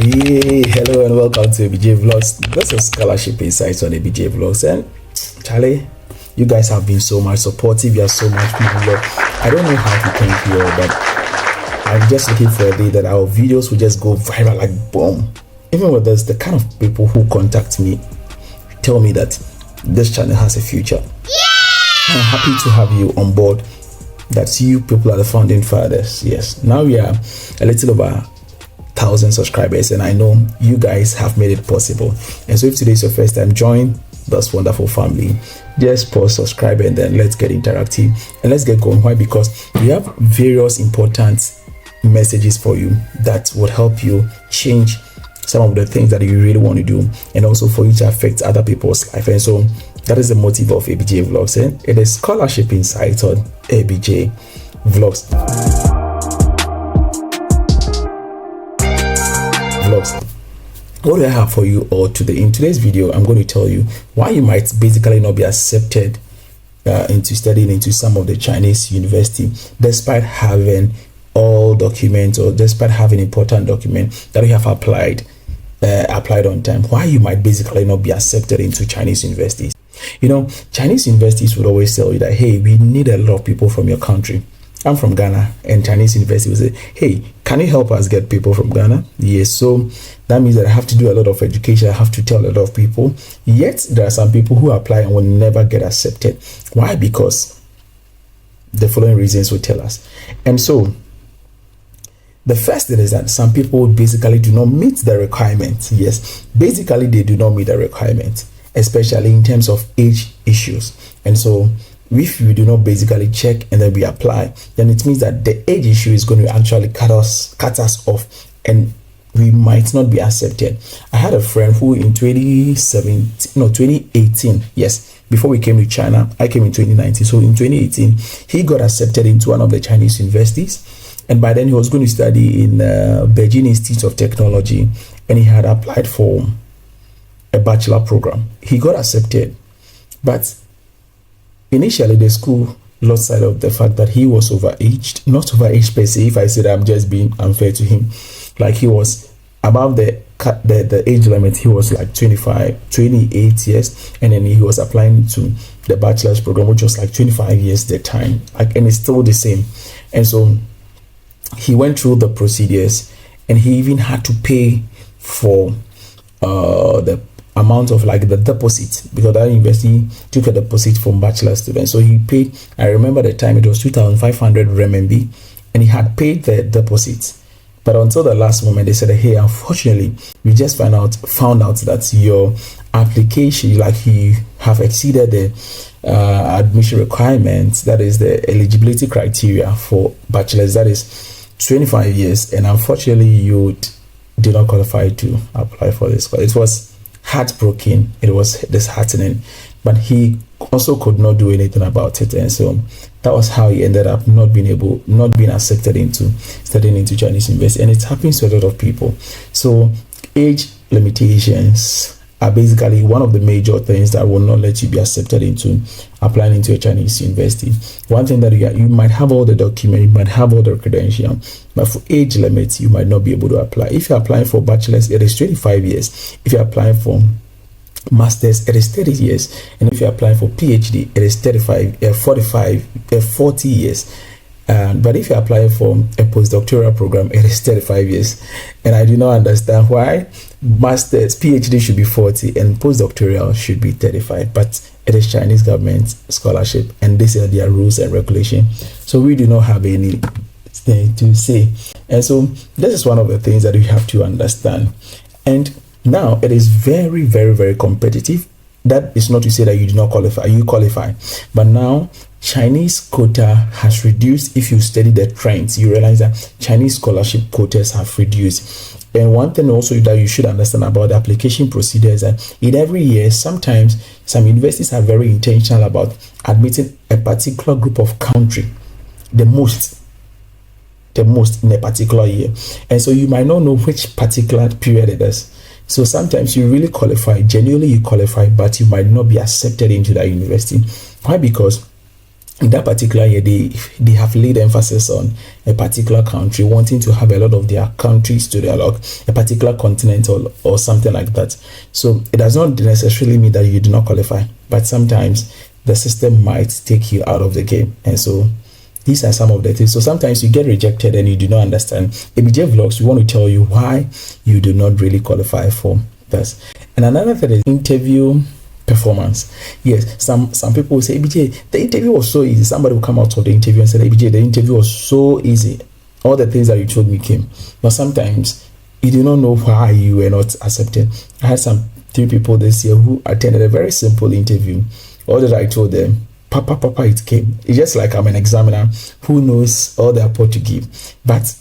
Hey, hello and welcome to ABJ Vlogs. This is Scholarship Insights on ABJ Vlogs. And Charlie, you guys have been so much supportive. You are so much love. I don't know how to thank you all, but I'm just looking for a day that our videos will just go viral like boom. Even with this, the kind of people who contact me tell me that this channel has a future. Yeah! I'm happy to have you on board. That's you people are the founding fathers. Yes, now we are a little over 1,000 subscribers, and I know you guys have made it possible. And so if today is your first time, join this wonderful family. Just pause, subscribe, and then let's get interactive and let's get going. Why? Because we have various important messages for you that would help you change some of the things that you really want to do, and also for you to affect other people's life. And so that is the motive of ABJ Vlogs, and it is Scholarship Insight on ABJ Vlogs. What do I have for you all today? In today's video, I'm going to tell you why you might basically not be accepted into studying into some of the Chinese university, despite having all documents or despite having important documents that you have applied on time. Why you might basically not be accepted into Chinese universities. You know, Chinese universities would always tell you that, hey, we need a lot of people from your country. I'm from Ghana, and Chinese university will say, hey, can you help us get people from Ghana? Yes, so that means that I have to do a lot of education. I have to tell a lot of people. Yet there are some people who apply and will never get accepted. Why? Because the following reasons will tell us. And so the first thing is that some people basically do not meet the requirement. Yes, basically they do not meet the requirement, especially in terms of age issues. And so if we do not basically check and then we apply, then it means that the age issue is going to actually cut us off, and we might not be accepted. I had a friend who in 2018, yes, before we came to China, I came in 2019. So in 2018, he got accepted into one of the Chinese universities, and by then he was going to study in Beijing Institute of Technology, and he had applied for a bachelor program. He got accepted, but initially the school lost sight of the fact that he was overaged. Not overaged per se, if I said I'm just being unfair to him. Like, he was above the age limit. He was like 28 years, and then he was applying to the bachelor's program, which was like 25 years the time, like, and it's still the same. And so he went through the procedures, and he even had to pay for the amount of like the deposit, because that university took a deposit from bachelor students. So he paid, I remember the time, it was 2,500 renminbi, and he had paid the deposit. But until the last moment, they said, hey, unfortunately, we just found out that your application, like, you have exceeded the admission requirements, that is the eligibility criteria for bachelors, that is 25 years, and unfortunately you did not qualify to apply for this. But it was heartbroken, it was disheartening, but he also could not do anything about it. And so that was how he ended up not being accepted into studying into Chinese university. And it happens to a lot of people. So age limitations are basically one of the major things that will not let you be accepted into applying into a Chinese university. One thing that you might have all the documents, you might have all the credentials, but for age limits, you might not be able to apply. If you're applying for bachelor's, it is 25 years. If you're applying for master's, it is 30 years. And if you're applying for PhD, it is 40 years. But if you're applying for a postdoctoral program, it is 35 years. And I do not understand why master's, PhD should be 40 and postdoctoral should be 35. But it is Chinese government scholarship, and these are their rules and regulations. So we do not have anything to say. And so this is one of the things that we have to understand. And now it is very, very, very competitive. That is not to say that you do not qualify, you qualify. But now Chinese quota has reduced. If you study the trends, you realize that Chinese scholarship quotas have reduced. And one thing also that you should understand about the application procedures, that in every year, sometimes some universities are very intentional about admitting a particular group of country, the most in a particular year. And so you might not know which particular period it is. So sometimes you really qualify, genuinely you qualify, but you might not be accepted into that university. Why? Because in that particular year, they have laid emphasis on a particular country, wanting to have a lot of their countries to their log, a particular continent or something like that. So it does not necessarily mean that you do not qualify, but sometimes the system might take you out of the game. And so these are some of the things. So sometimes you get rejected and you do not understand. ABJ Vlogs, we want to tell you why you do not really qualify for this. And another thing is interview performance. Yes, some people will say, ABJ, the interview was so easy. Somebody will come out of the interview and say, ABJ, the interview was so easy. All the things that you told me came. But sometimes you do not know why you were not accepted. I had some 3 people this year who attended a very simple interview. All that I told them, Papa, it came. It's just like I'm an examiner who knows all the report to give. But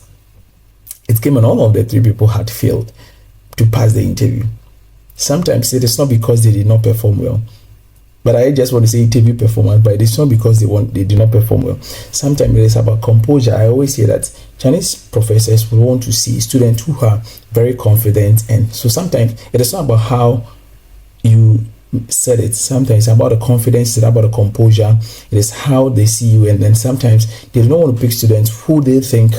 it came and all of the 3 people had failed to pass the interview. Sometimes it is not because they did not perform well. But I just want to say interview performance, but it's not because they did not perform well. Sometimes it is about composure. I always say that Chinese professors will want to see students who are very confident. And so sometimes it is not about how you said it. Sometimes it's about the confidence, it's about the composure. It is how they see you. And then sometimes they don't want to pick students who they think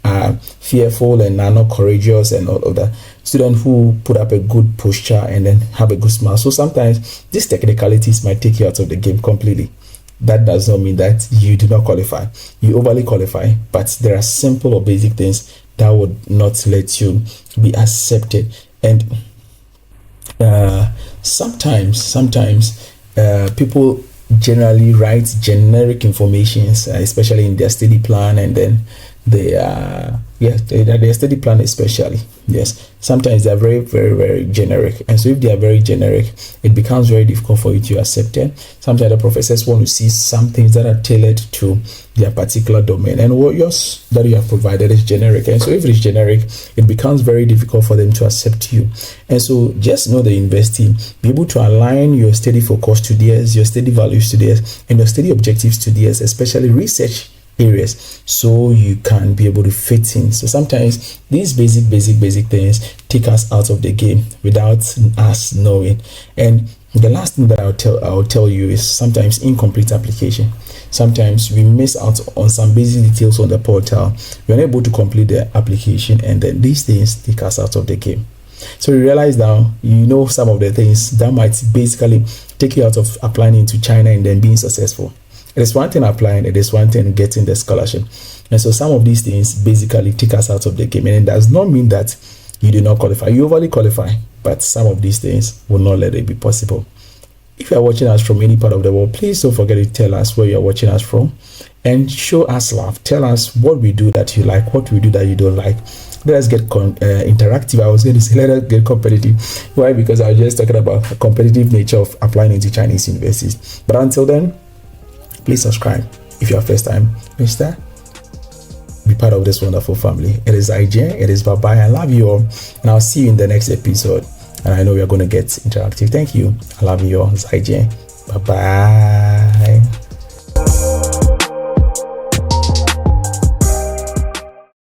are fearful and are not courageous and all of that. Students who put up a good posture and then have a good smile. So sometimes these technicalities might take you out of the game completely. That does not mean that you do not qualify. You overly qualify, but there are simple or basic things that would not let you be accepted. And sometimes people generally write generic informations, especially in their study plan, and then their study plan especially. Yes, sometimes they are very, very, very generic, and so if they are very generic, it becomes very difficult for you to accept it. Sometimes the professors want to see some things that are tailored to their particular domain, and what yours that you have provided is generic, and so if it is generic, it becomes very difficult for them to accept you. And so just know the university, be able to align your study focus to theirs, your study values to theirs, and your study objectives to theirs, especially research areas, so you can be able to fit in. So sometimes these basic things take us out of the game without us knowing. And the last thing that I'll tell you is sometimes incomplete application. Sometimes we miss out on some basic details on the portal. We're not able to complete the application, and then these things take us out of the game. So you realize now, you know, some of the things that might basically take you out of applying into China and then being successful. It is one thing applying, it is one thing getting the scholarship. And so some of these things basically take us out of the game. And it does not mean that you do not qualify. You overly qualify, but some of these things will not let it be possible. If you are watching us from any part of the world, please don't forget to tell us where you are watching us from and show us love. Tell us what we do that you like, what we do that you don't like. Let us get interactive. I was going to say let us get competitive. Why? Because I was just talking about the competitive nature of applying into Chinese universities. But until then, please subscribe if you are first time visitor. Be part of this wonderful family. It is IJ, it is bye-bye. I love you all, and I'll see you in the next episode. And I know we are going to get interactive. Thank you. I love you all. It's IJ. Bye-bye.